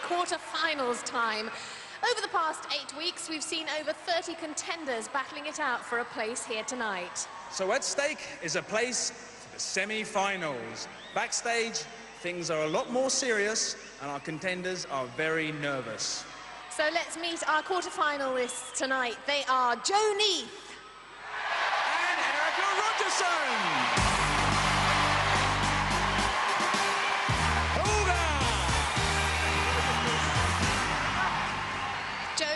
quarter-finals time. Over the past 8 weeks, we've seen over 30 contenders battling it out for a place here tonight. So at stake is a place for the semi-finals. Backstage, things are a lot more serious, and our contenders are very nervous. So let's meet our quarter-finalists tonight. They are Joe Neath and Erica Rogerson.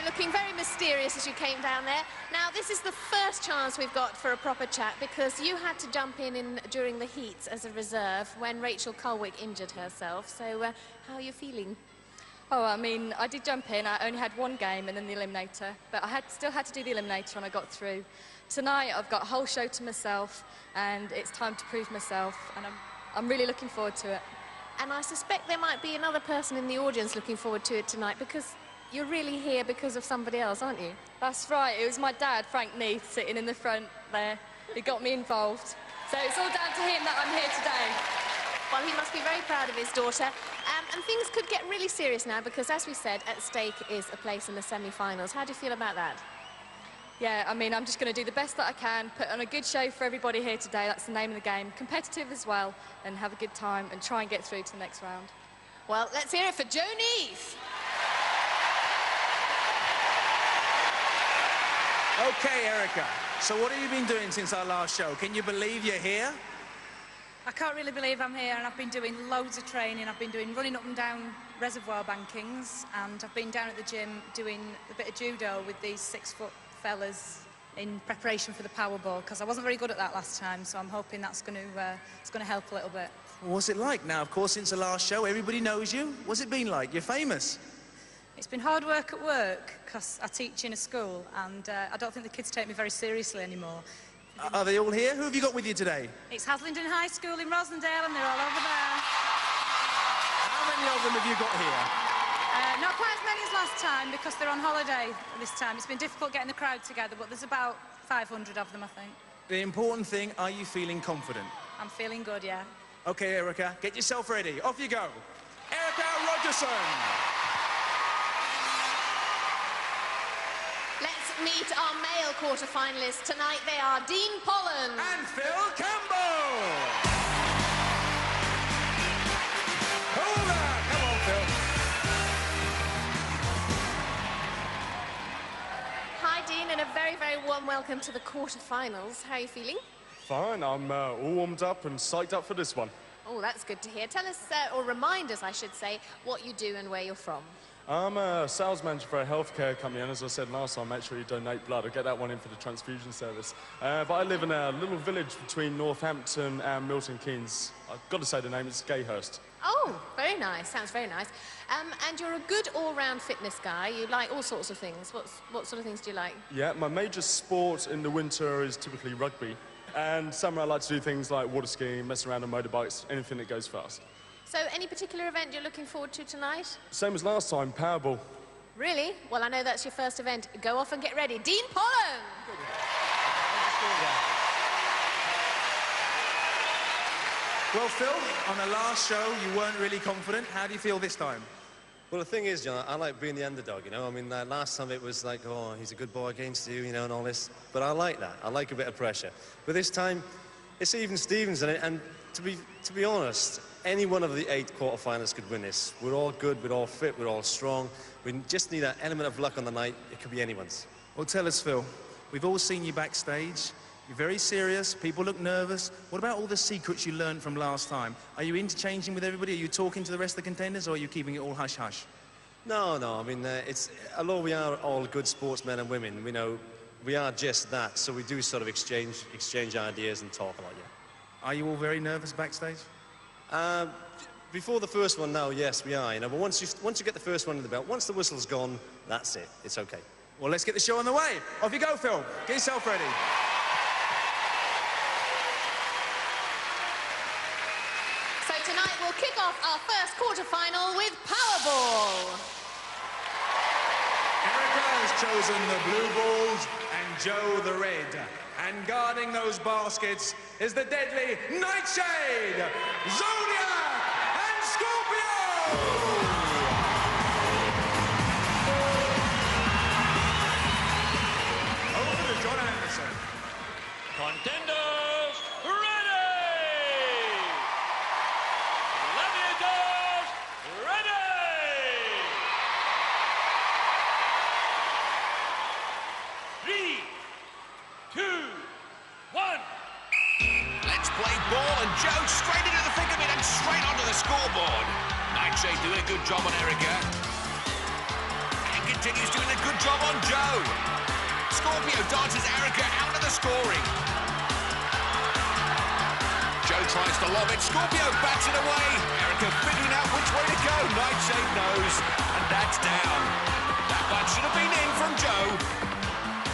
Looking very mysterious as you came down there. Now, this is the first chance we've got for a proper chat because you had to jump in during the heats as a reserve when Rachel Colwick injured herself. So, how are you feeling? Oh, I mean, I did jump in. I only had one game and then the eliminator, but I still had to do the eliminator and I got through. Tonight, I've got a whole show to myself and it's time to prove myself and I'm really looking forward to it. And I suspect there might be another person in the audience looking forward to it tonight because you're really here because of somebody else, aren't you? That's right. It was my dad, Frank Neath, sitting in the front there. He got me involved. So it's all down to him that I'm here today. Well, he must be very proud of his daughter. And things could get really serious now because, as we said, at stake is a place in the semi-finals. How do you feel about that? Yeah, I mean, I'm just going to do the best that I can, put on a good show for everybody here today. That's the name of the game. Competitive as well, and have a good time and try and get through to the next round. Well, let's hear it for Joe Neath. Okay, Erica, so what have you been doing since our last show? Can you believe you're here? I can't really believe I'm here, and I've been doing loads of training. I've been doing running up and down reservoir bankings, and I've been down at the gym doing a bit of judo with these 6-foot fellas in preparation for the Powerball, because I wasn't very good at that last time, so I'm hoping that's going to help a little bit. What's it like now? Of course, since the last show, everybody knows you. What's it been like? You're famous. It's been hard work at work, because I teach in a school, and I don't think the kids take me very seriously anymore. Are they all here? Who have you got with you today? It's Haslingden High School in Rosendale, and they're all over there. How many of them have you got here? Not quite as many as last time, because they're on holiday this time. It's been difficult getting the crowd together, but there's about 500 of them, I think. The important thing, are you feeling confident? I'm feeling good, yeah. Okay, Erica, get yourself ready. Off you go. Erica Rogerson. Meet our male quarter-finalists tonight. They are Dean Pollan and Phil Campbell. Hold on, come on, Phil. Hi, Dean, and a very, very warm welcome to the quarter-finals. How are you feeling? Fine. I'm all warmed up and psyched up for this one. Oh, that's good to hear. Tell us, or remind us, I should say, what you do and where you're from. I'm a sales manager for a healthcare company, and as I said last time, make sure you donate blood. I'll get that one in for the transfusion service. But I live in a little village between Northampton and Milton Keynes. I've got to say the name, it's Gayhurst. Oh, very nice. Sounds very nice. And you're a good all-round fitness guy. You like all sorts of things. What sort of things do you like? Yeah, my major sport in the winter is typically rugby. And summer I like to do things like water skiing, mess around on motorbikes, anything that goes fast. So, any particular event you're looking forward to tonight? Same as last time, Powerball. Really? Well, I know that's your first event. Go off and get ready. Dean Pollan! Well, Phil, on the last show, you weren't really confident. How do you feel this time? Well, the thing is, John, I like being the underdog, you know? I mean, last time it was like, oh, he's a good boy against you, you know, and all this. But I like that. I like a bit of pressure. But this time, it's even Stevens, and to be honest, any one of the 8 quarterfinalists could win this. We're all good, we're all fit, we're all strong. We just need that element of luck on the night. It could be anyone's. Well, tell us, Phil, we've all seen you backstage. You're very serious, people look nervous. What about all the secrets you learned from last time? Are you interchanging with everybody? Are you talking to the rest of the contenders, or are you keeping it all hush-hush? No, I mean, although we are all good sportsmen and women, we are just that, so we do sort of exchange ideas and talk a lot, yeah. Are you all very nervous backstage? Before the first one now, yes, we are, you know, but once you get the first one in the belt, once the whistle's gone, that's it. It's okay. Well, let's get the show on the way. Off you go, Phil. Get yourself ready. So tonight we'll kick off our first quarter-final with Powerball. Erica has chosen the blue balls and Joe the red. And guarding those baskets is the deadly Nightshade, Zodiac, and Scorpio! Joe straight into the thick of it and straight onto the scoreboard. Nightshade doing a good job on Erica. And continues doing a good job on Joe. Scorpio dances Erica out of the scoring. Joe tries to lob it. Scorpio bats it away. Erica figuring out which way to go. Nightshade knows. And that's down. That one should have been in from Joe.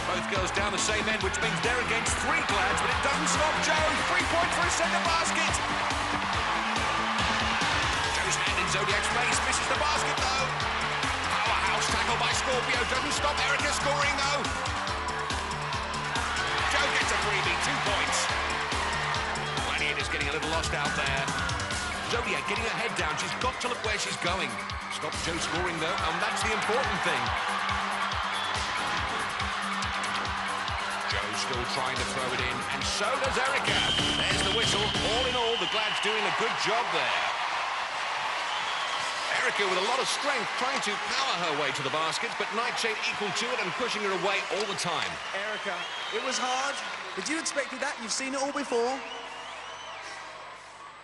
Both girls down the same end, which means they're against 3 Glads, but it doesn't stop Joe. 3 points for his second basket. Joe's hand in Zodiac's face, misses the basket though. Powerhouse tackle by Scorpio, doesn't stop Erica scoring though. Joe gets a freebie, 2 points. Gladiators getting a little lost out there. Zodiac getting her head down, she's got to look where she's going. Stops Joe scoring though, and that's the important thing. Still trying to throw it in, and so does Erica. There's the whistle. All in all, the Glads doing a good job there. Erica with a lot of strength trying to power her way to the baskets, but Nightshade equal to it and pushing her away all the time. Erica, it was hard, but you expected that? You've seen it all before?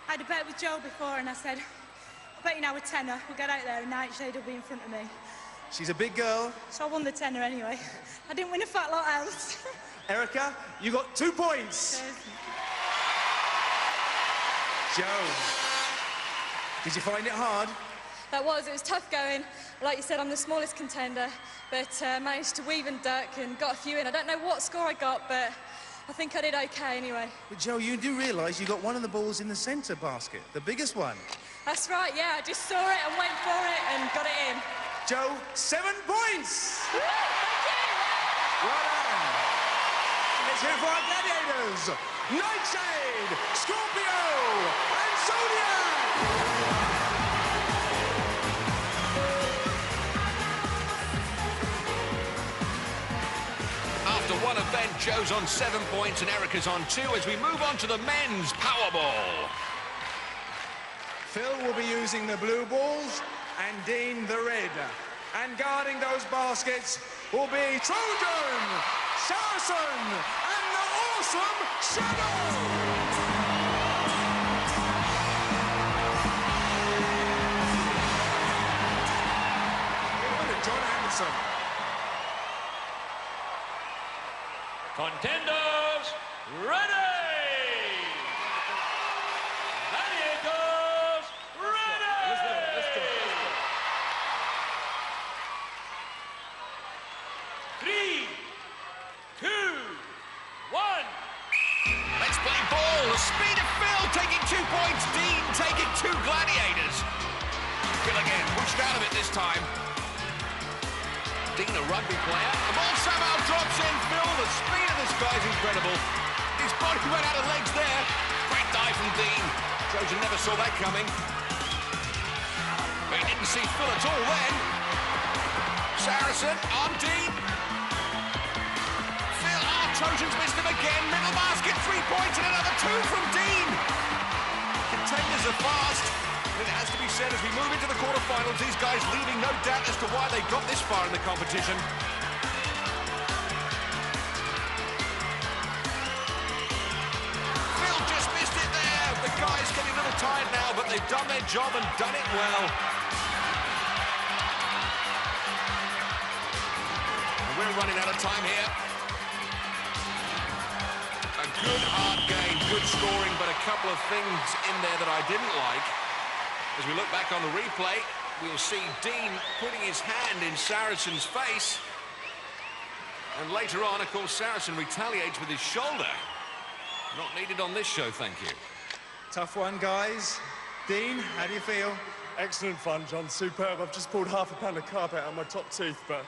I had a bet with Joe before, and I said, I bet you now a tenner. We'll get out there, and Nightshade will be in front of me. She's a big girl. So I won the tenner anyway. I didn't win a fat lot else. Erica, you got 2 points. Joe, did you find it hard? It was tough going. Like you said, I'm the smallest contender, but managed to weave and duck and got a few in. I don't know what score I got, but I think I did okay anyway. But Joe, you do realise you got one of the balls in the centre basket, the biggest one. That's right, yeah. I just saw it and went for it and got it in. Joe, 7 points! Woo, thank you! Well done! Let's hear for our Gladiators! Nightshade, Scorpio, and Zodiac! After one event, Joe's on 7 points and Erica's on 2 as we move on to the men's Powerball. Phil will be using the blue balls and Dean the red. And guarding those baskets will be Trojan, Saracen, and the awesome Shadow! John Anderson. Contenders, ready! Gladiators, ready! Let's go. 3, 2, 1. Let's play ball. The speed of Phil taking 2 points. Dean taking 2 Gladiators. Phil again, pushed out of it this time. Dean, a rugby player. The ball somehow drops in. Phil, the speed of this guy's incredible. His body went out of legs there. Great dive from Dean. Trojan never saw that coming. But he didn't see Phil at all then. Saracen on Dean. Phil, Trojans missed him again. Middle basket, 3 points and another 2 from Dean. Contenders are fast. It has to be said, as we move into the quarterfinals, these guys leaving no doubt as to why they got this far in the competition. Phil just missed it there. The guys getting a little tired now, but they've done their job and done it well. We're running out of time here. A good hard game, good scoring, but a couple of things in there that I didn't like. As we look back on the replay, we'll see Dean putting his hand in Saracen's face. And later on, of course, Saracen retaliates with his shoulder. Not needed on this show, thank you. Tough one, guys. Dean, how do you feel? Excellent fun, John. Superb. I've just pulled half a pound of carpet out of my top teeth, but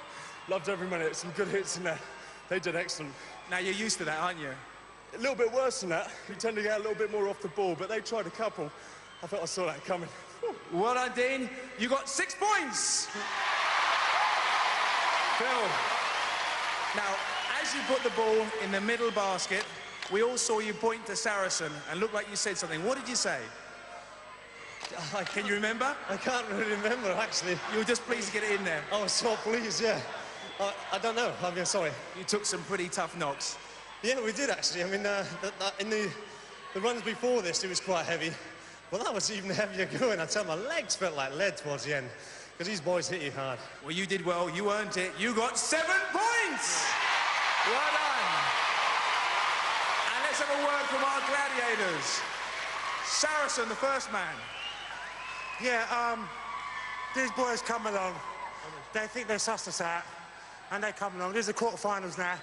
loved every minute. Some good hits in there. They did excellent. Now, you're used to that, aren't you? A little bit worse than that. You tend to get a little bit more off the ball, but they tried a couple. I thought I saw that coming. Well done, Dean. You got 6 points. Phil, now, as you put the ball in the middle basket, we all saw you point to Saracen and looked like you said something. What did you say? Can you remember? I can't really remember, actually. You were just pleased to get it in there. I was so pleased, yeah. I don't know. I'm sorry. You took some pretty tough knocks. Yeah, we did, actually. I mean, in the The runs before this, it was quite heavy. Well, that was even heavier going. I tell you, my legs felt like lead towards the end, because these boys hit you hard. Well, you did well. You earned it. You got 7 points. Well done. And let's have a word from our gladiators. Saracen, the first man. Yeah, these boys come along. They think they sussed us out, and they come along. These are quarterfinals now.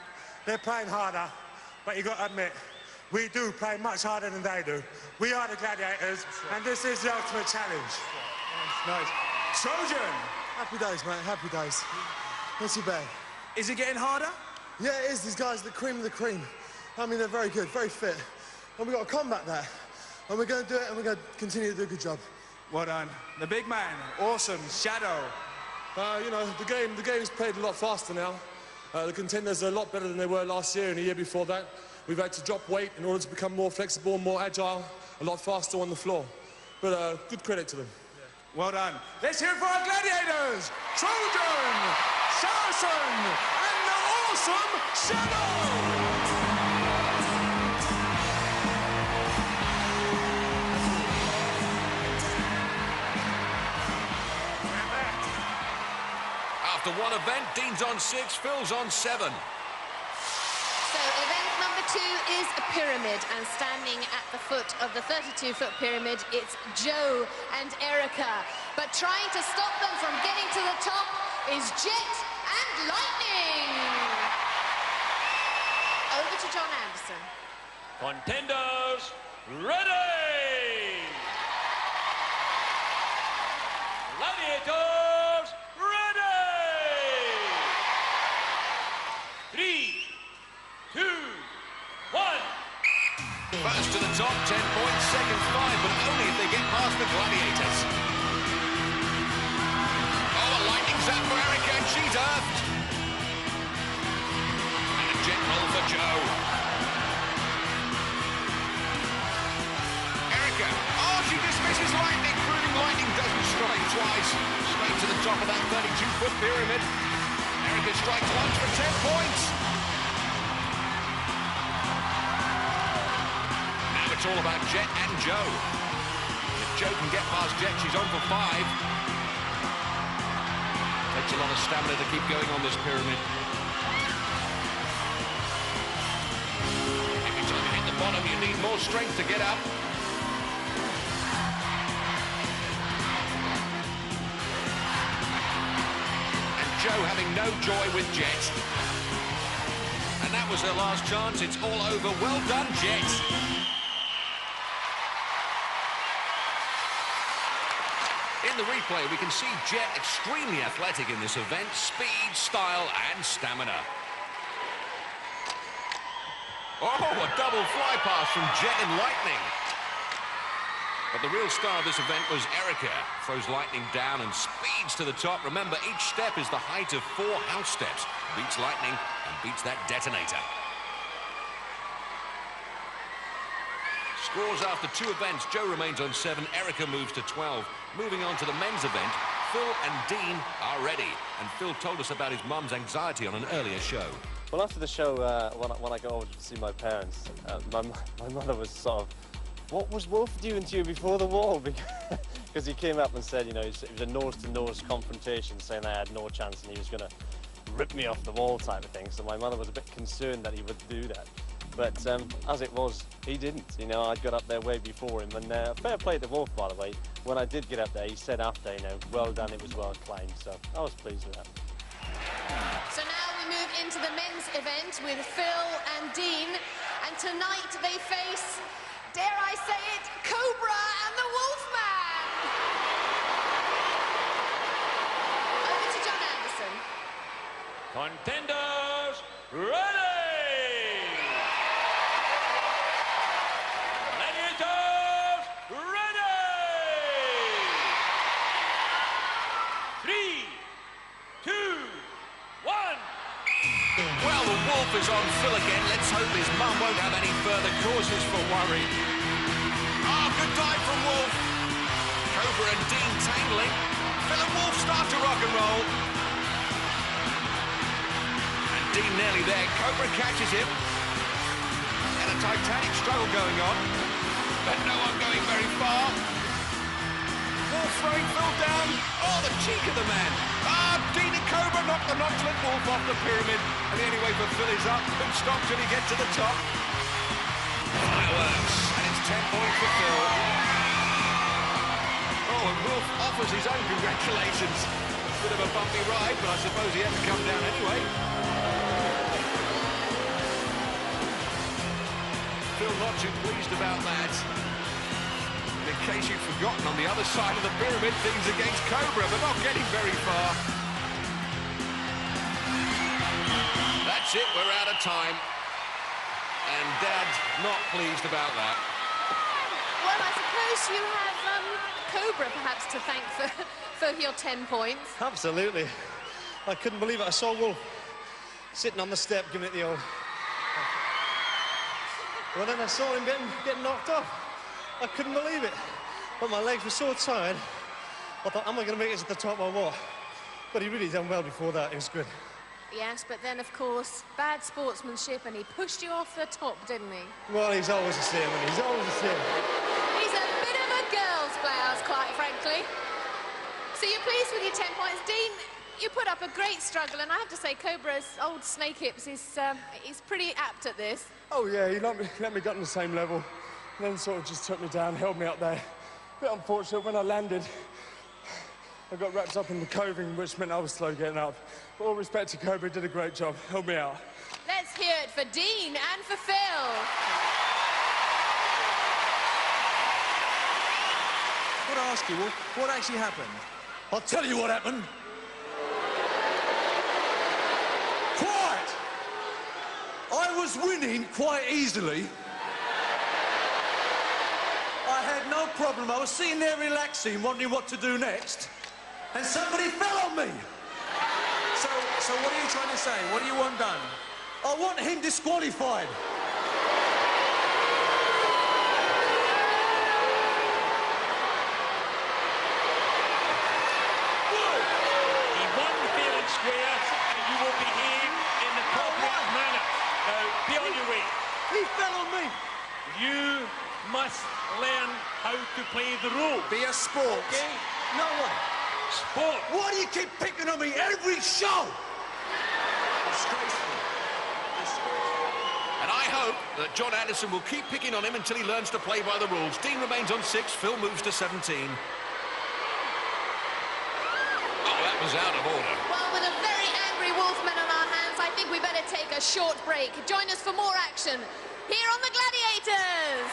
They're playing harder, but you've got to admit, we do play much harder than they do. We are the Gladiators, and this is the ultimate challenge. Nice. Trojan! Happy days, mate, happy days. Not too bad. Is it getting harder? Yeah, it is. These guys are the cream of the cream. I mean, they're very good, very fit. And we've got to combat that. And we're going to do it, and we're going to continue to do a good job. Well done. The big man. Awesome. Shadow. You know, the game's played a lot faster now. The contenders are a lot better than they were last year and the year before that. We've had to drop weight in order to become more flexible, more agile, a lot faster on the floor. But good credit to them. Yeah. Well done. Let's hear it for our gladiators. Trojan, Saracen, and the awesome Shadow. After one event, Dean's on 6, Phil's on 7. So event number 2 is a pyramid, and standing at the foot of the 32-foot pyramid, it's Joe and Erica. But trying to stop them from getting to the top is Jet and Lightning. Over to John Anderson. Contenders, ready! Gladiators, ready! 3, 2, 1. First to the top, 10 points, second 5, but only if they get past the Gladiators. Oh, a lightning zap for Erica, and she's earthed. And a jet roll for Joe. Erica, oh, she dismisses lightning, proving lightning doesn't strike twice. Straight to the top of that 32-foot pyramid. Erica strikes once for 10 points. Now it's all about Jet and Joe. If Joe can get past Jet, she's on for 5. Takes a lot of stamina to keep going on this pyramid. Every time you hit the bottom, you need more strength to get up. Joe having no joy with Jet. And that was her last chance. It's all over. Well done, Jet. In the replay, we can see Jet extremely athletic in this event. Speed, style, and stamina. Oh, a double fly pass from Jet and Lightning. But the real star of this event was Erica. Throws Lightning down and speeds to the top. Remember, each step is the height of 4 house steps. Beats Lightning and beats that detonator. Scores after 2 events. Joe remains on 7. Erica moves to 12. Moving on to the men's event, Phil and Dean are ready. And Phil told us about his mum's anxiety on an earlier show. Well, after the show, when I got over to see my parents, my mother was sort of, what was Wolf doing to you before the wall? Because he came up and said, you know, it was a nose-to-nose confrontation, saying I had no chance and he was going to rip me off the wall type of thing. So my mother was a bit concerned that he would do that. But as it was, he didn't. You know, I got up there way before him. And fair play to Wolf, by the way. When I did get up there, he said after, you know, well done, it was well climbed. So I was pleased with that. So now we move into the men's event with Phil and Dean. And tonight they face, dare I say it, Cobra and the Wolfman. Over to John Anderson. Contenders, ready! Gladiators, ready! 3, 2, 1. Well, the Wolf is on Phil again. Let's hope his mum won't have any further causes for worry. Oh, good dive from Wolf. Cobra and Dean tangling. Phil and Wolf start to rock and roll. And Dean nearly there. Cobra catches him. And a titanic struggle going on, but no one going very far. Wolf throwing Phil down. Oh, the cheek of the man. Dean and Cobra knocked the nonchalant Wolf off the pyramid, and the only way for Phil is up and stop till he gets to the top. Fireworks, and it's 10 points for Phil. Oh, and Wolf offers his own congratulations. Bit of a bumpy ride, but I suppose he had to come down anyway. Phil not too pleased about that. And in case you've forgotten, on the other side of the pyramid, things against Cobra, but not getting very far. That's it, we're out of time. And Dad's not pleased about that. Well, I suppose you have Cobra perhaps to thank for your 10 points. Absolutely. I couldn't believe it. I saw Wolf sitting on the step giving it the old... Well, then I saw him getting knocked off. I couldn't believe it. But my legs were so tired, I thought, am I going to make it to the top or what? But he really done well before that. It was good. Yes, but then, of course, bad sportsmanship, and he pushed you off the top, didn't he? Well, he's always the same, and he's always the same. He's a bit of a girl's blouse, quite frankly. So you're pleased with your 10 points. Dean, you put up a great struggle, and I have to say, Cobra's old snake hips is he's pretty apt at this. Oh, yeah, he let me get on the same level, and then sort of just took me down, held me up there. Bit unfortunate, when I landed, I got wrapped up in the coving, which meant I was slow getting up. But all respect to Cobra, did a great job, held me out. Let's hear it for Dean and for Phil. I've got to ask you, what actually happened? I'll tell you what happened. Quiet! I was winning quite easily. I had no problem. I was sitting there relaxing, wondering what to do next, and somebody fell on me. So what are you trying to say? What do you want done? I want him disqualified. He won fair and square, and you will behave in the appropriate manner. Now, be on your way. He fell on me. You must learn how to play the role. Be a sport. Okay? No one. Sport. Why do you keep picking on me every show? Disgraceful. And I hope that John Anderson will keep picking on him until he learns to play by the rules. Dean remains on 6, Phil moves to 17. Oh, that was out of order. Well, with a very angry Wolfman on our hands, I think we better take a short break. Join us for more action here on the Gladiators.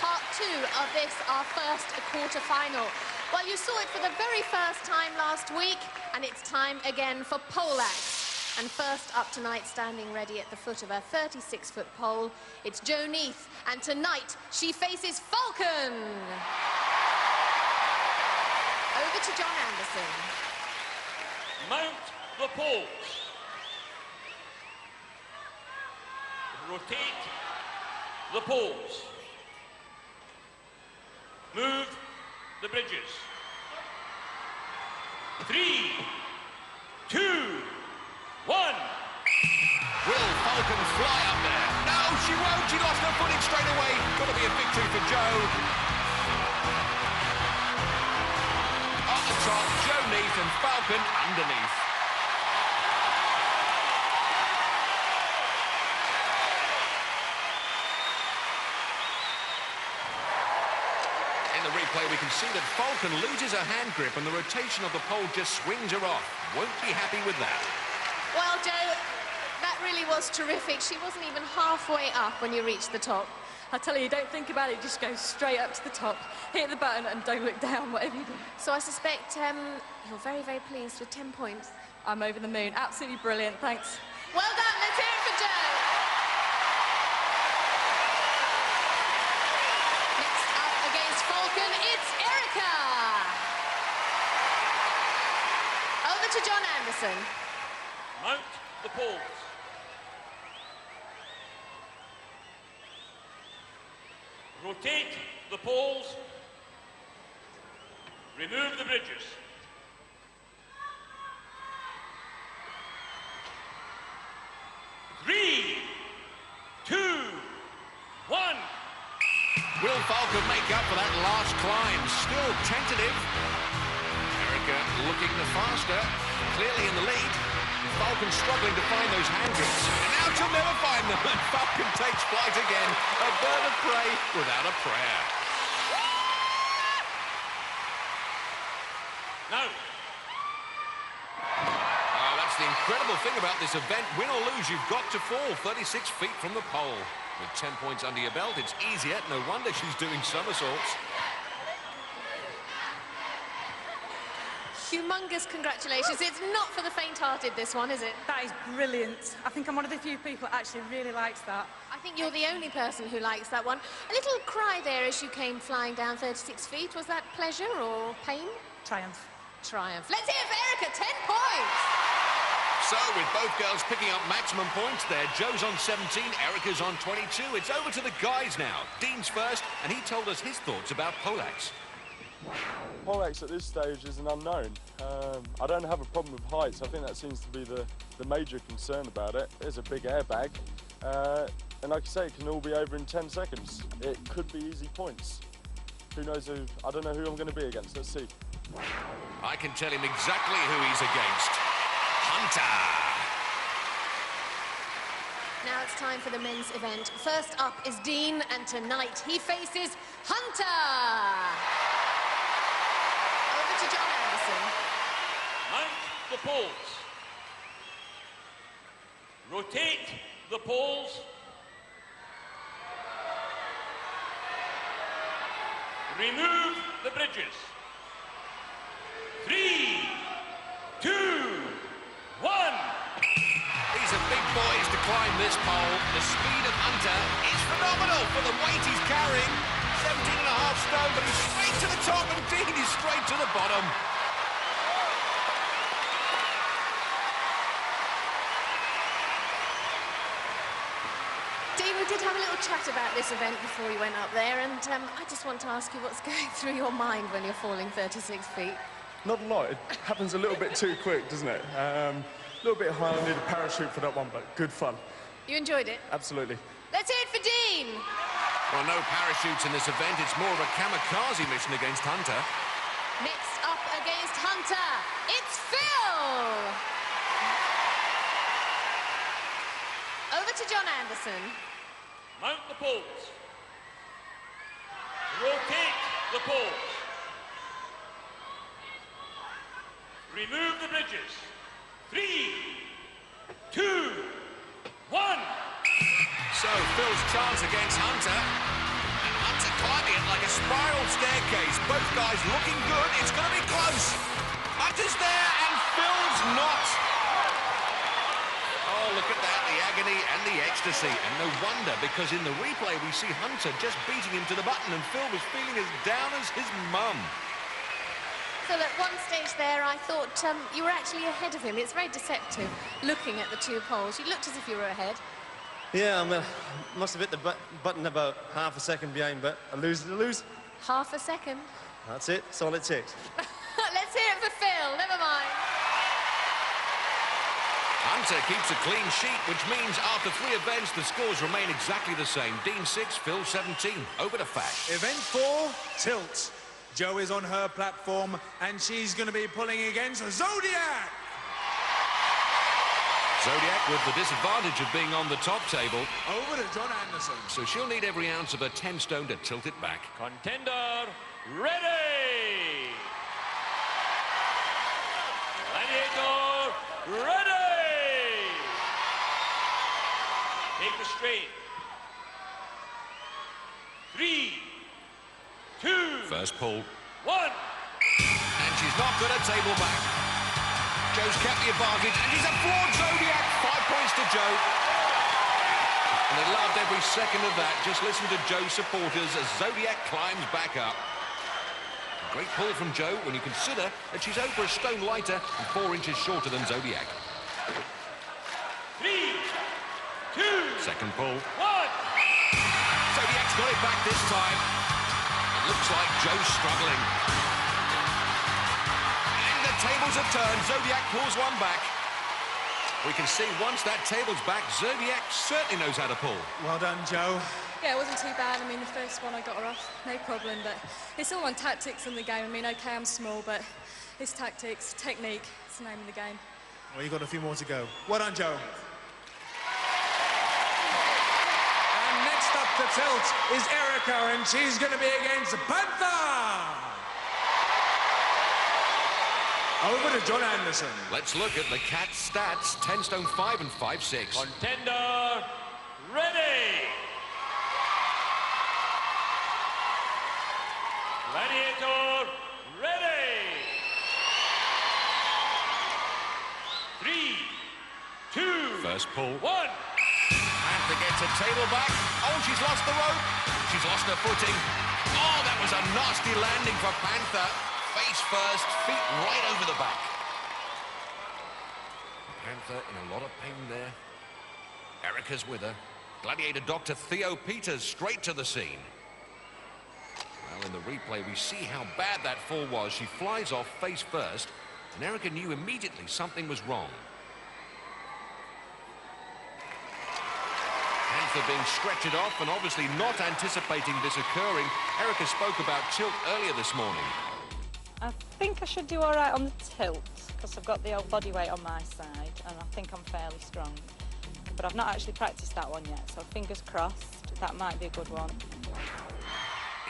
Part 2 of this, our first quarter-final. Well, you saw it for the very first time last week, and it's time again for poleaxe. And first up tonight, standing ready at the foot of a 36-foot pole, it's Jo Neath, and tonight she faces Falcon. Over to John Anderson. Mount the poles. Rotate the poles. Move the bridges. 3, 2, 1. Will Falcon fly up there? No, she won't. She lost her footing straight away. Got to be a victory for Jo. On the top, Jo Neath and Falcon underneath. In the replay, we can see that Falcon loses her hand grip and the rotation of the pole just swings her off. Won't be happy with that. Well, Jo, that really was terrific. She wasn't even halfway up when you reached the top. I tell you, don't think about it, just go straight up to the top, hit the button and don't look down, whatever you do. So I suspect you're very, very pleased with 10 points. I'm over the moon, absolutely brilliant, thanks. Well done, let's hear it for Jo. Next up against Falcon, it's Erica. Over to John Anderson. Mount the poles. Rotate the poles. Remove the bridges. 3, 2, 1. Will Falcon make up for that last climb? Still tentative. Erica looking the faster, clearly in the lead. Falcon struggling to find those hand grips. And now she'll never find them. And Falcon takes flight again. A bird of prey without a prayer. Now. Oh, that's the incredible thing about this event. Win or lose, you've got to fall 36 feet from the pole. With 10 points under your belt, it's easier. No wonder she's doing somersaults. Humongous congratulations. It's not for the faint-hearted, this one, is it? That is brilliant. I think I'm one of the few people that actually really likes that. I think you're the only person who likes that one. A little cry there as you came flying down 36 feet. Was that pleasure or pain? Triumph. Triumph. Let's hear it for Erica, 10 points! So, with both girls picking up maximum points there, Joe's on 17, Erica's on 22. It's over to the guys now. Dean's first, and he told us his thoughts about poleaxe. Poleaxe at this stage is an unknown. I don't have a problem with heights. I think that seems to be the major concern about it. There's a big airbag, and like I say, it can all be over in 10 seconds. It could be easy points. Who knows who, I don't know who I'm going to be against. Let's see. I can tell him exactly who he's against. Hunter. Now it's time for the men's event. First up is Dean, and tonight he faces Hunter. Over to John Anderson. Mount the poles. Rotate the poles. Remove the bridges. 3, 2, 1. These are big boys to climb this pole. The speed of Hunter is phenomenal for the weight he's carrying. 17.5 stone, but he's straight to the top, and Dean is straight to the bottom. Dean, we did have a little chat about this event before you went up there, and I just want to ask you what's going through your mind when you're falling 36 feet. Not a lot. It happens a little bit too quick, doesn't it? A little bit high. I need a parachute for that one, but good fun. You enjoyed it? Absolutely. Let's hear it for Dean. Well, no parachutes in this event. It's more of a kamikaze mission against Hunter. Next up against Hunter, it's Phil. Over to John Anderson. Mount the poles. Rotate the poles. Remove the bridges. 3, 2, 1. So, Phil's chance against Hunter. And Hunter climbing it like a spiral staircase. Both guys looking good. It's going to be close. Hunter's there, and Phil's not. Oh, look at that, the agony and the ecstasy. And no wonder, because in the replay we see Hunter just beating him to the button, and Phil was feeling as down as his mum. So at one stage there, I thought you were actually ahead of him. It's very deceptive, looking at the two poles. You looked as if you were ahead. Yeah, I must have hit the button about half a second behind, but I lose. Half a second. That's it. That's all it takes. Let's hear it for Phil. Never mind. Hunter keeps a clean sheet, which means after 3 events, the scores remain exactly the same. Dean 6, Phil 17. Over to Fash. Event 4, tilt. Jo is on her platform, and she's going to be pulling against Zodiac. Zodiac with the disadvantage of being on the top table. Over to John Anderson. So she'll need every ounce of her 10 stone to tilt it back. Contender, ready! Gladiator, ready! Take the strain. 3, 2, First pull. 1. And she's not going to table back. Joe's kept the advantage, and she's a flawed Zodiac. 5 points to Joe. And they loved every second of that. Just listen to Joe's supporters as Zodiac climbs back up. A great pull from Joe when you consider that she's over a stone lighter and 4 inches shorter than Zodiac. 3, 2, Second pull. 1. Zodiac's got it back this time. It looks like Joe's struggling. And the tables have turned. Zodiac pulls one back. We can see once that table's back, Zodiac certainly knows how to pull. Well done, Joe. Yeah, it wasn't too bad. I mean, the first one I got her off, no problem, but it's all on tactics in the game. I mean, OK, I'm small, but it's tactics, technique, it's the name of the game. Well, you've got a few more to go. Well done, Joe. And next up to tilt is Erica, and she's going to be against Panther. Over to John Anderson. Let's look at the Cat's stats. 10 stone 5 and 5'6". Contender, ready. Gladiator, ready. 3, 2, First pull. 1. Panther gets a table back. Oh, she's lost the rope. She's lost her footing. Oh, that was a nasty landing for Panther. Face first, feet right over the back. Panther in a lot of pain there. Erica's with her. Gladiator Dr. Theo Peters straight to the scene. Well, in the replay, we see how bad that fall was. She flies off face first, and Erica knew immediately something was wrong. Panther being stretched off and obviously not anticipating this occurring. Erica spoke about tilt earlier this morning. I think I should do all right on the tilt because I've got the old body weight on my side and I think I'm fairly strong. But I've not actually practiced that one yet, so fingers crossed, that might be a good one.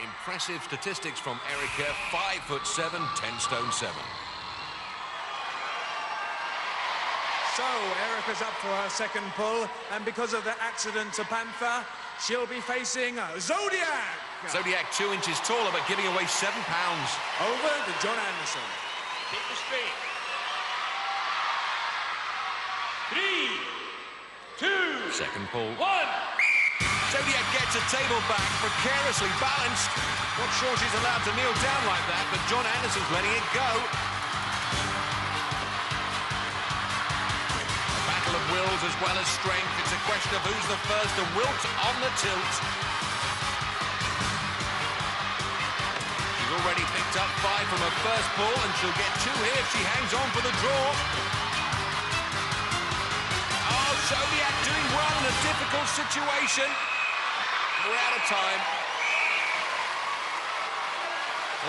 Impressive statistics from Erica, 5'7", 10 stone 7. So, Erica's up for her second pull, and because of the accident to Panther, she'll be facing Zodiac. Zodiac 2 inches taller, but giving away 7 pounds. Over to John Anderson. Take the straight. 3, 2, Second pull. 1. Zodiac gets a table back, precariously balanced. Not sure she's allowed to kneel down like that, but John Anderson's letting it go. A battle of wills as well as strength. It's a question of who's the first to wilt on the tilt. She's already picked up 5 from her first pull, and she'll get 2 here if she hangs on for the draw. Oh, Zodiac doing well in a difficult situation. We're out of time.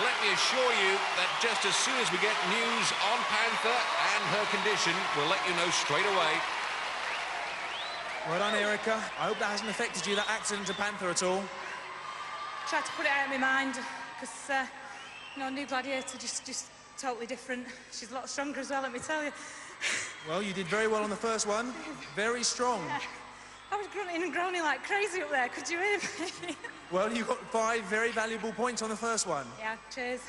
Let me assure you that just as soon as we get news on Panther and her condition, we'll let you know straight away. Well done, Erica. I hope that hasn't affected you, that accident to Panther, at all. Tried to put it out of my mind because, you know, new Gladiator, just totally different. She's a lot stronger as well, let me tell you. Well, you did very well on the first one. Very strong. Yeah. I was grunting and groaning like crazy up there, could you hear me? Well, you got 5 very valuable points on the first one. Yeah, cheers.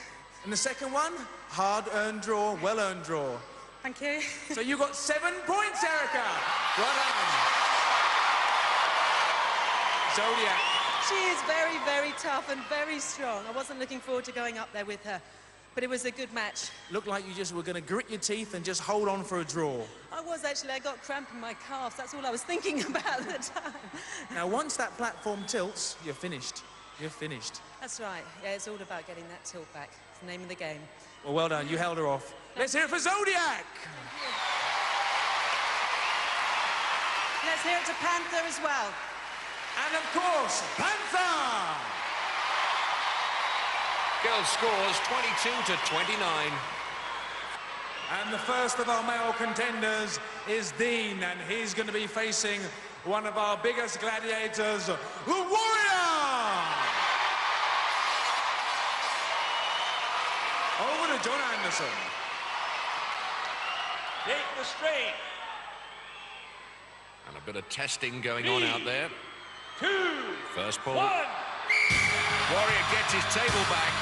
And the second one, hard-earned draw, well-earned draw. Thank you. So you got 7 points, Erica. Well done. Zodiac. She is very, very tough and very strong. I wasn't looking forward to going up there with her, but it was a good match. Looked like you just were going to grit your teeth and just hold on for a draw. I was actually. I got cramp in my calves. That's all I was thinking about at the time. Now, once that platform tilts, you're finished. You're finished. That's right. Yeah, it's all about getting that tilt back. It's the name of the game. Well, well done. You held her off. Let's hear it for Zodiac. Let's hear it to Panther as well. And, of course, Panther! Girls scores 22 to 29. And the first of our male contenders is Dean, and he's going to be facing one of our biggest gladiators, the Warrior! Over to John Anderson. Take the straight. And a bit of testing going on out there. 2, First pull. 1. Warrior gets his table back.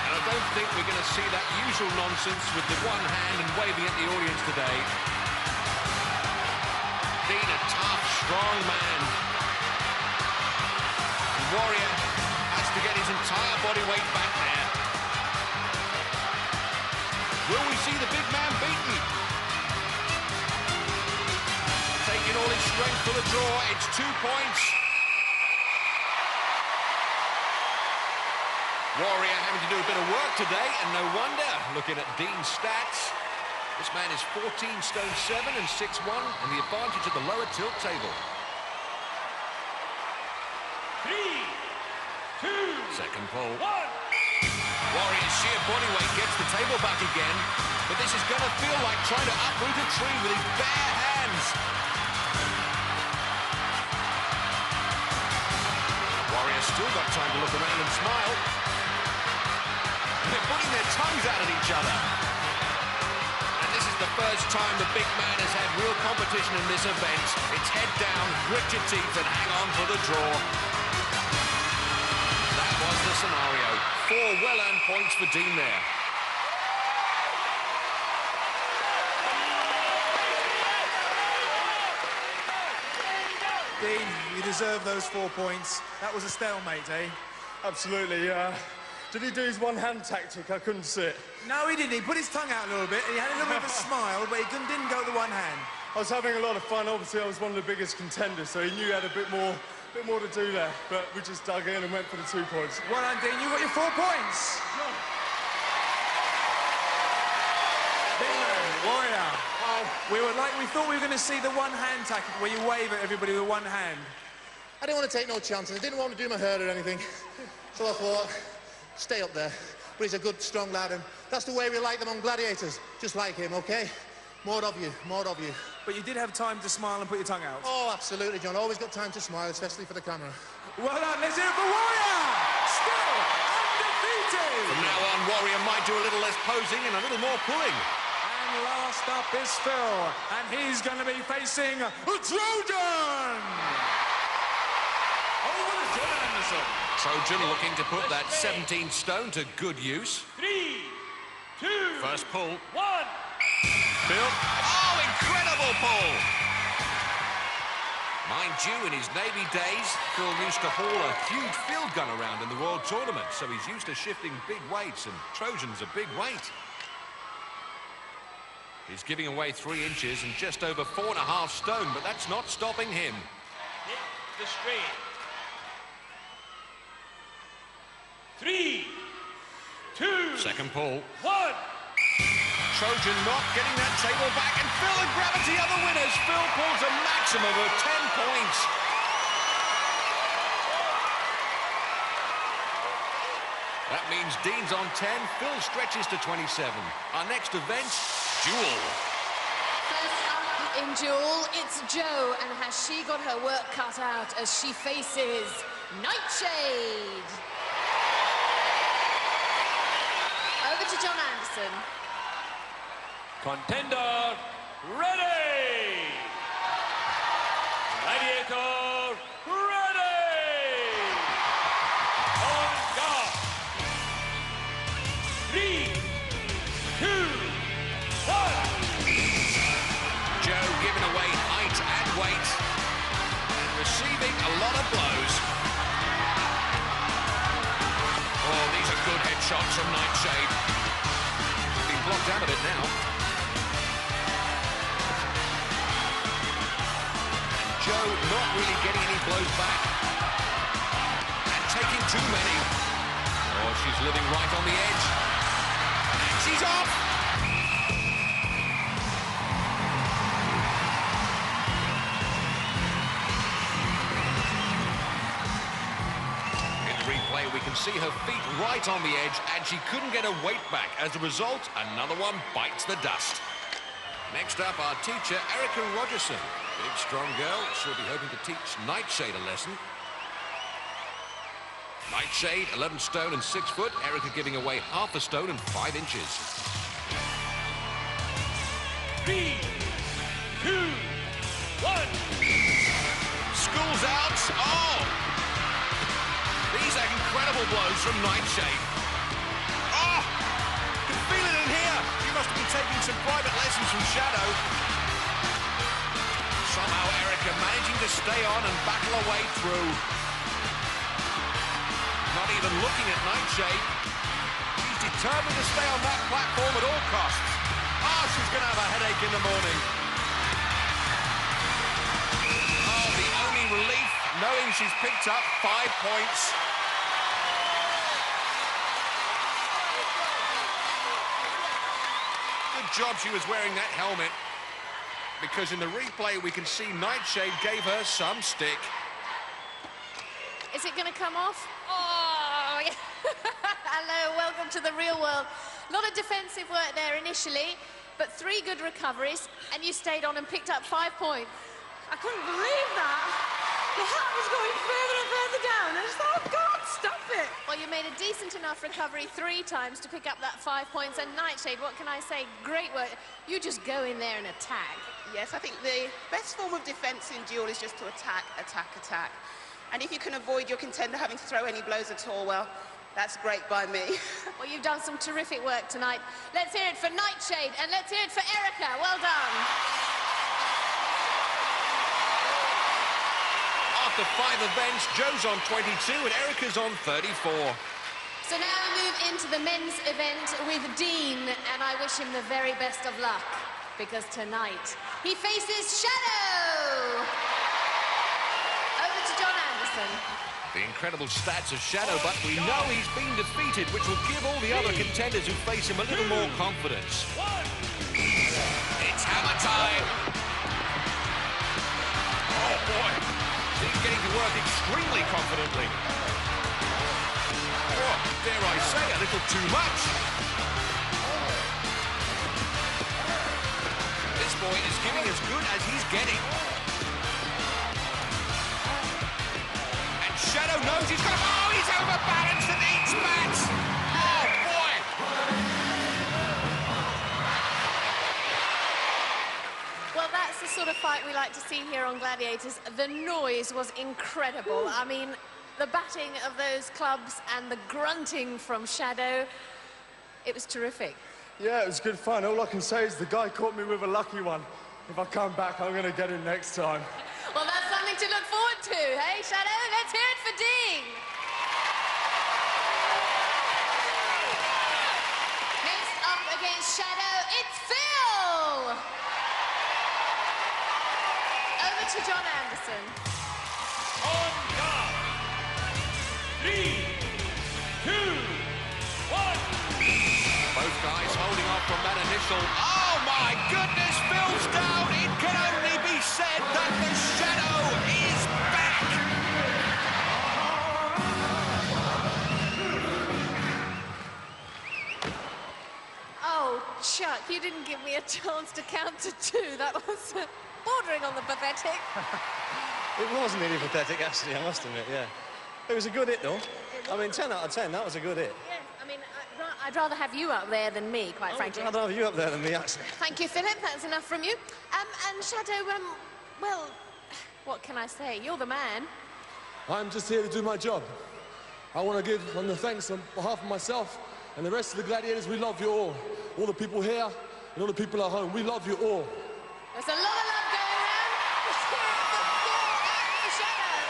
And I don't think we're going to see that usual nonsense with the one hand and waving at the audience today. Dean, a tough, strong man. And Warrior has to get his entire body weight back there. Will we see the big man beaten? Taking all his strength for the draw. It's 2 points. Warrior having to do a bit of work today, and no wonder, looking at Dean's stats. This man is 14 stone 7 and 6'1", and the advantage at the lower tilt table. 3, 2, second pull. 1. Warrior's sheer body weight gets the table back again, but this is going to feel like trying to uproot a tree with his bare hands. Warrior's still got time to look around and smile. They're putting their tongues out at each other. And this is the first time the big man has had real competition in this event. It's head down, grit your teeth, and hang on for the draw. That was the scenario. 4 well-earned points for Dean there. Dean, you deserve those 4 points. That was a stalemate, eh? Absolutely, Did he do his one-hand tactic? I couldn't see it. No, he didn't. He put his tongue out a little bit, and he had a little bit of a smile, but he didn't go with the one hand. I was having a lot of fun. Obviously, I was one of the biggest contenders, so he knew he had a bit more to do there. But we just dug in and went for the 2 points. Well done, Dean. You got your 4 points. Big man, Warrior. We thought we were going to see the one-hand tactic where you wave at everybody with one hand. I didn't want to take no chances. I didn't want to do my hair or anything. So I thought, stay up there. But he's a good, strong lad, and that's the way we like them on Gladiators. Just like him, OK? More of you, more of you. But you did have time to smile and put your tongue out. Oh, absolutely, John. Always got time to smile, especially for the camera. Well done. Let's hear it for Warrior. Still undefeated. From now on, Warrior might do a little less posing and a little more pulling. And last up is Phil, and he's going to be facing Trojan. Over to John Anderson. Trojan looking to put that 17 stone to good use. 3, 2, first pull. 1. Phil. Oh, incredible pull! Mind you, in his Navy days, Phil used to haul a huge field gun around in the World Tournament, so he's used to shifting big weights, and Trojan's a big weight. He's giving away 3 inches and just over 4.5 stone, but that's not stopping him. Hit the straight. 3, 2, second pull. 1. Trojan not getting that table back, and Phil and Gravity are the winners. Phil pulls a maximum of 10 points. That means Dean's on 10, Phil stretches to 27. Our next event, Duel. First up in Duel, it's Jo, and has she got her work cut out as she faces Nightshade? Over to John Anderson. Contender, ready! Gladiator, ready! On guard! 3, 2, 1! Jo giving away height and weight, and receiving a lot of blows. Oh, these are good headshots from Nightshade. Being blocked out of it now. Jo not really getting any blows back. And taking too many. Oh, she's living right on the edge. And she's off! In the replay, we can see her feet right on the edge, and she couldn't get her weight back. As a result, another one bites the dust. Next up, our teacher, Erica Rogerson. Big, strong girl. She'll be hoping to teach Nightshade a lesson. Nightshade, 11 stone and 6 foot. Erica giving away half a stone and 5 inches. 3, 2, 1. School's out. Oh! These are incredible blows from Nightshade. Oh! You can feel it in here. You must have been taking some private lessons from Shadow. Somehow Erica managing to stay on and battle her way through. Not even looking at Nightshade. She's determined to stay on that platform at all costs. Oh, she's going to have a headache in the morning. and she's picked up 5 points. Good job she was wearing that helmet, because in the replay we can see Nightshade gave her some stick. Is it going to come off? Oh, yeah. Hello, welcome to the real world. A lot of defensive work there initially, but 3 good recoveries, and you stayed on and picked up 5 points. I couldn't believe that. The hat was going further and further down. I just thought, oh, God, stop it. Well, you made a decent enough recovery 3 times to pick up that 5 points, and Nightshade, what can I say? Great work. You just go in there and attack. Yes, I think the best form of defence in duel is just to attack, attack, attack. And if you can avoid your contender having to throw any blows at all, well, that's great by me. Well, you've done some terrific work tonight. Let's hear it for Nightshade, and let's hear it for Erica. Well done. After 5 events, Joe's on 22 and Erica's on 34. So now we move into the men's event with Dean, and I wish him the very best of luck, because tonight he faces Shadow. Over to John Anderson. The incredible stats of Shadow, but we know he's been defeated, which will give all the other contenders who face him a little more confidence. It's hammer time. Oh, boy. He's getting to work extremely confidently. Oh, dare I say, a little too much. This boy is giving as good as he's getting. And Shadow knows he's got... Oh, he's overbalanced and eats bats. Oh, boy. Well, that's the sort of fight we like to see here on Gladiators. The noise was incredible. I mean, the batting of those clubs and the grunting from Shadow, it was terrific. Yeah, it was good fun. All I can say is the guy caught me with a lucky one. If I come back, I'm going to get him next time. Well, that's something to look forward to, hey, Shadow? Let's hear it for Dean. Next up against Shadow, it's Phil. Over to John Anderson. On guard. 3, 2, 1. Both guys holding off from that initial... Oh, my goodness, Phil's down. It can only be said that the Shadow is back. Oh, Chuck, you didn't give me a chance to count to 2. That was bordering on the pathetic. It wasn't really pathetic, actually, I must admit, yeah. It was a good hit, though. I mean, 10 out of 10, that was a good hit. Yes, I mean, I'd rather have you up there than me, quite frankly. I'd rather have you up there than me, actually. Thank you, Philip. That's enough from you. And Shadow, well, what can I say? You're the man. I'm just here to do my job. I want to give the thanks on behalf of myself and the rest of the Gladiators. We love you all. All the people here and all the people at home. We love you all. There's a lot of love going around. Let's hear it for Phil and for Shadow.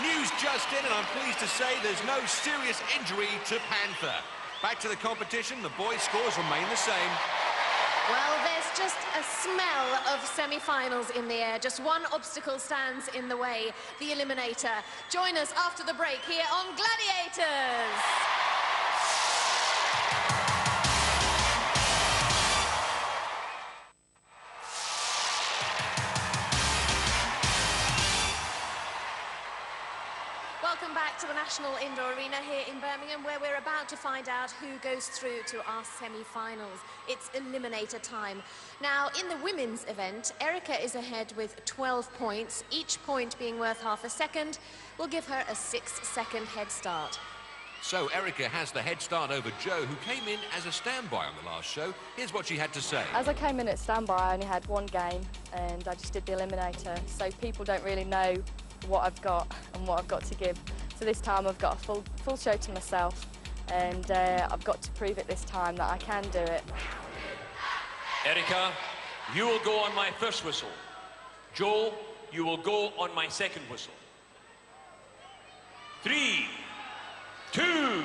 News just in, and I'm pleased to say there's no serious injury to Panther. Back to the competition, the boys' scores remain the same. Well, there's just a smell of semi-finals in the air. Just one obstacle stands in the way, the Eliminator. Join us after the break here on Gladiators. Welcome back to the National Indoor Arena here in Birmingham, where we're about to find out who goes through to our semi-finals. It's eliminator time. Now, in the women's event, Erica is ahead with 12 points, each point being worth half a second. Will give her a 6-second head start. So Erica has the head start over Jo, who came in as a standby on the last show. Here's what she had to say. As I came in at standby, I only had one game, and I just did the eliminator, so people don't really know what I've got and what I've got to give. So this time I've got a full show to myself, and I've got to prove it this time that I can do it. Erica, you will go on my first whistle. Joel, you will go on my second whistle. 3, 2, 1.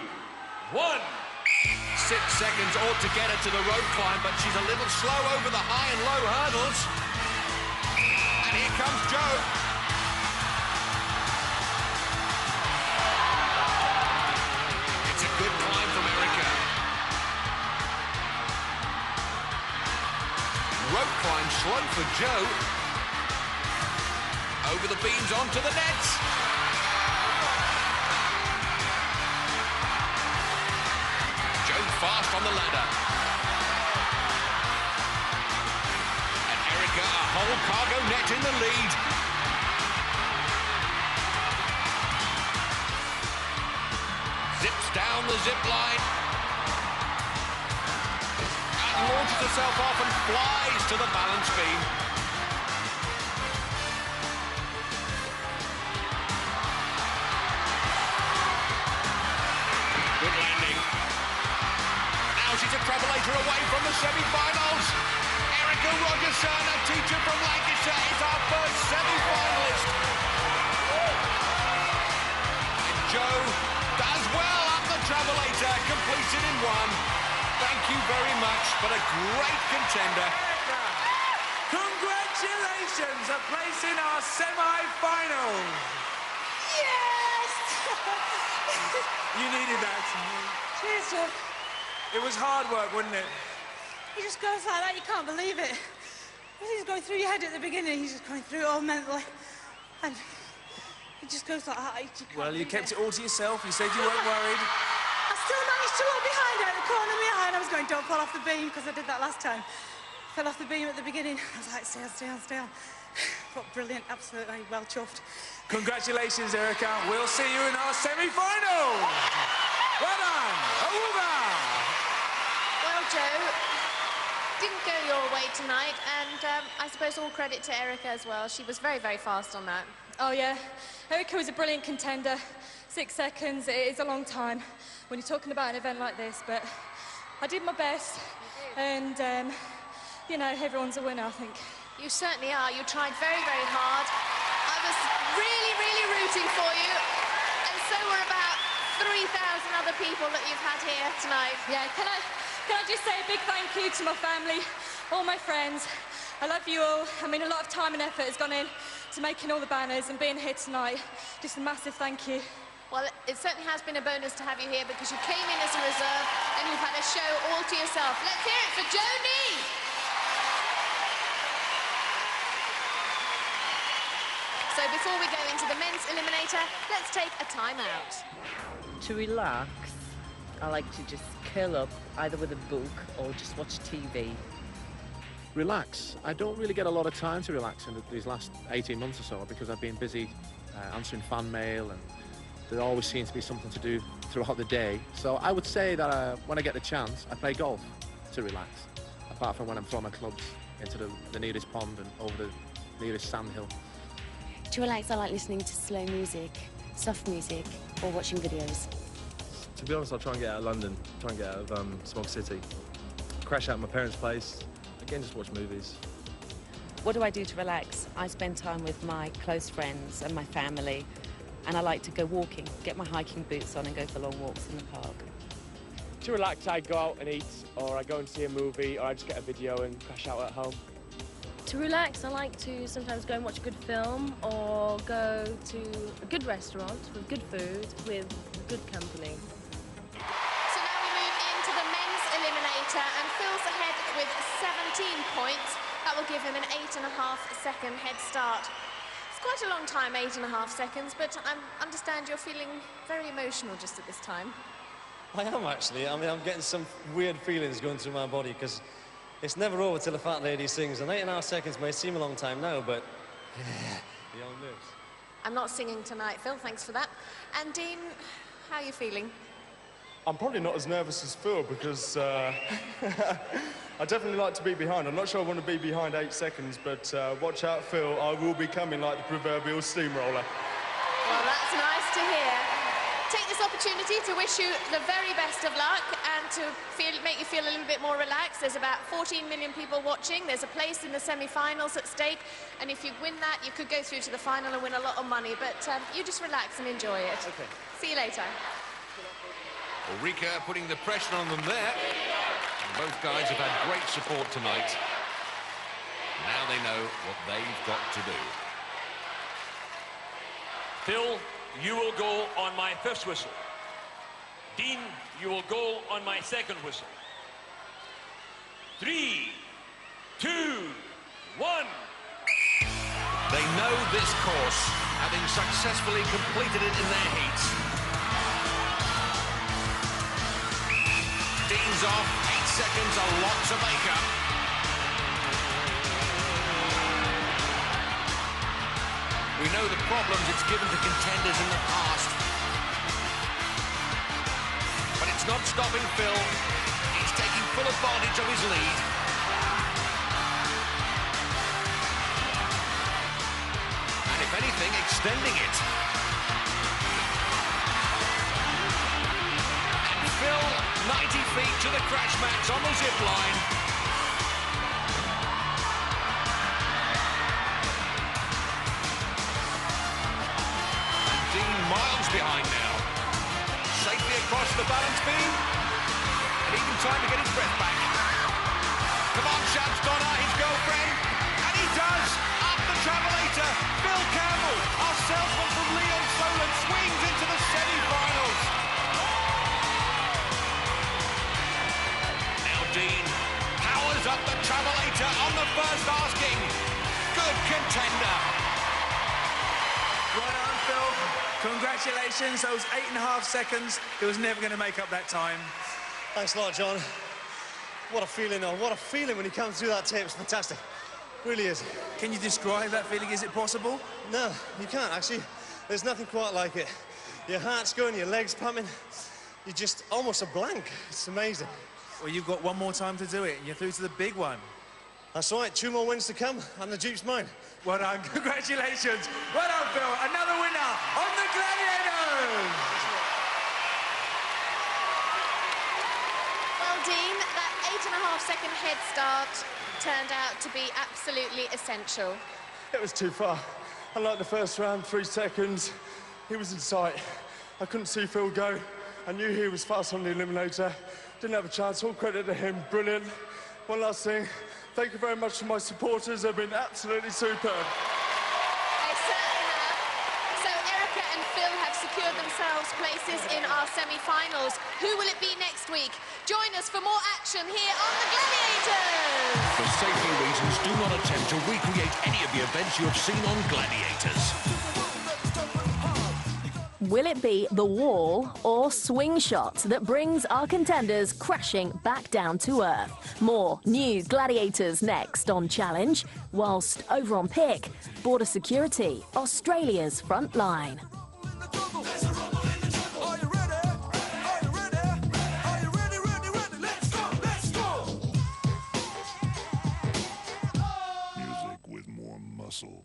6 seconds ought to get her to the rope climb, but she's a little slow over the high and low hurdles. And here comes Jo. slow for Joe. Over the beams onto the nets. Joe fast on the ladder. And Erica, a whole cargo net in the lead. Zips down the zip line. And launches herself off and flies to the balance beam. Good landing. Now she's a travelator away from the semi-finals. Erica Rogerson, a teacher from Lancashire, is our first semi-finalist. And Joe does well up the travelator, completes it in one. Thank you very much, but a great contender. Congratulations, a place in our semi-final. Yes! You needed that. Cheers, Joe. It was hard work, wasn't it? He just goes like that, you can't believe it. He's going through your head at the beginning, he's just going through it all mentally. And he just goes like that. Well, you kept it all to yourself. You said you weren't worried. I still managed to look behind her at the corner of my eye, and I was going, don't fall off the beam, because I did that last time. Fell off the beam at the beginning. I was like, stay on, stay on, stay on. But brilliant, absolutely well chuffed. Congratulations, Erica. We'll see you in our semi-final. Well done. Awooga. Well, Joe, didn't go your way tonight, and I suppose all credit to Erica as well. She was very, very fast on that. Oh, yeah. Erica was a brilliant contender. 6 seconds, it is a long time when you're talking about an event like this, but I did my best, and, you know, everyone's a winner, I think. You certainly are. You tried very, very hard. I was really, really rooting for you, and so were about 3,000 other people that you've had here tonight. Yeah, can I just say a big thank you to my family, all my friends. I love you all. I mean, a lot of time and effort has gone in to making all the banners and being here tonight. Just a massive thank you. Well, it certainly has been a bonus to have you here because you came in as a reserve and you've had a show all to yourself. Let's hear it for Joe Nee! So before we go into the men's eliminator, let's take a time out. To relax, I like to just curl up either with a book or just watch TV. Relax. I don't really get a lot of time to relax in these last 18 months or so because I've been busy answering fan mail, and there always seems to be something to do throughout the day. So I would say that when I get the chance, I play golf to relax, apart from when I'm throwing my clubs into the nearest pond and over the nearest sandhill. To relax, I like listening to slow music, soft music, or watching videos. To be honest, I'll try and get out of London, try and get out of Smog City. Crash out at my parents' place, again, just watch movies. What do I do to relax? I spend time with my close friends and my family, and I like to go walking, get my hiking boots on and go for long walks in the park. To relax, I go out and eat, or I go and see a movie, or I just get a video and crash out at home. To relax, I like to sometimes go and watch a good film or go to a good restaurant with good food, with good company. So now we move into the men's eliminator, and Phil's ahead with 17 points. That will give him an 8.5-second head start. It's quite a long time, 8.5 seconds, but I understand you're feeling very emotional just at this time. I am actually. I mean, I'm getting some weird feelings going through my body because it's never over till the fat lady sings, and 8.5 seconds may seem a long time now, but beyond this. I'm not singing tonight, Phil, thanks for that. And Dean, how are you feeling? I'm probably not as nervous as Phil because I definitely like to be behind. I'm not sure I want to be behind 8 seconds, but watch out, Phil. I will be coming like the proverbial steamroller. Well, that's nice to hear. Take this opportunity to wish you the very best of luck and to make you feel a little bit more relaxed. There's about 14 million people watching. There's a place in the semi-finals at stake, and if you win that, you could go through to the final and win a lot of money. But you just relax and enjoy it. Okay. See you later. Ulrika putting the pressure on them there. And both guys have had great support tonight. Now they know what they've got to do. Phil, you will go on my first whistle. Dean, you will go on my second whistle. 3, 2, 1. They know this course, having successfully completed it in their heats. Dean's off, 8 seconds, a lot to make up. We know the problems it's given to contenders in the past. But it's not stopping Phil. He's taking full advantage of his lead. And if anything, extending it. And Phil, 90 feet to the crash mats on the zip line. And Dean miles behind now. Safely across the balance beam. And even time to get his breath back. Come on, shouts Donna, his girlfriend. And he does. Up the travelator. Phil Campbell, our salesman from Leon Solent, swings into the semi-finals. Now Dean powers up the travelator on the first asking. Good contender. Well done, Phil. Congratulations. Those 8.5 seconds, he was never going to make up that time. Thanks a lot, John. What a feeling, though. What a feeling when he comes through that tape. It's fantastic. Really is. Can you describe that feeling? Is it possible? No, you can't, actually. There's nothing quite like it. Your heart's going, your legs pumping. You're just almost a blank. It's amazing. Well, you've got one more time to do it, and you're through to the big one. That's right. 2 more wins to come, and the Jeep's mine. Well done. Congratulations. Well done, Phil. Another winner on the Gladiators. Well, Dean, that 8.5-second head start turned out to be absolutely essential. It was too far. Unlike the first round, 3 seconds, he was in sight. I couldn't see Phil go. I knew he was fast on the eliminator. Didn't have a chance. All credit to him. Brilliant. One last thing. Thank you very much to my supporters. They've been absolutely superb. They certainly have. So Erica and Phil have secured themselves places in our semi-finals. Who will it be next week? Join us for more action here on the Gladiators! For safety reasons, do not attempt to recreate any of the events you have seen on Gladiators. Will it be the wall or swing shot that brings our contenders crashing back down to earth? More new Gladiators next on Challenge, whilst over on Pick, Border Security, Australia's front line. Music with more muscle.